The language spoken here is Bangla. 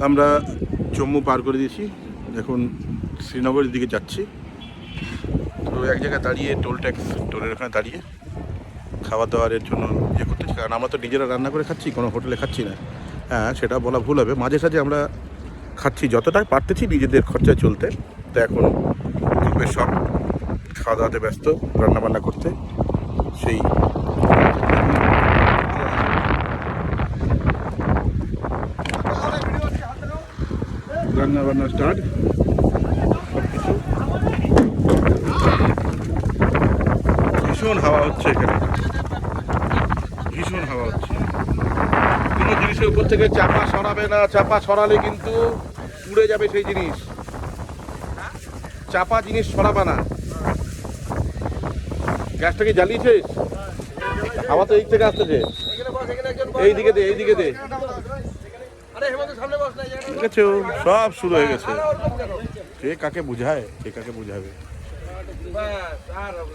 আমরা জম্মু পার করে দিয়েছি, এখন শ্রীনগরের দিকে যাচ্ছি। তো এক জায়গায় দাঁড়িয়ে টোলের ওখানে দাঁড়িয়ে খাওয়া দাওয়ারের জন্য ইয়ে করতেছি, কারণ আমরা তো নিজেরা রান্না করে খাচ্ছি, কোনো হোটেলে খাচ্ছি না। হ্যাঁ, সেটা বলা ভুল হবে, মাঝে সাঝে আমরা খাচ্ছি যতটাই পারতেছি নিজেদের খরচায় চলতে। তো এখন গ্রুপের সব খাওয়া দাওয়াতে ব্যস্ত, রান্নাবান্না করতে। সেই রান্নাবান্না স্টার্ট, সব কিছু। ভীষণ হাওয়া হচ্ছে এখানে, ভীষণ হাওয়া হচ্ছে। কোনো জিনিসের উপর থেকে চাপা সরাবে না, চাপা সরালে কিন্তু উড়ে যাবে সেই জিনিস। চাপা জিনিস সরাবা না। গ্যাসটা কি জ্বালিয়েছিস? হাওয়া তো এই থেকে আসতেছে, এইদিকে দে, এইদিকে দে। দেখেছো, সব শুরু হয়ে গেছে। কে কাকে বুঝায়, কে কাকে বুঝাবে।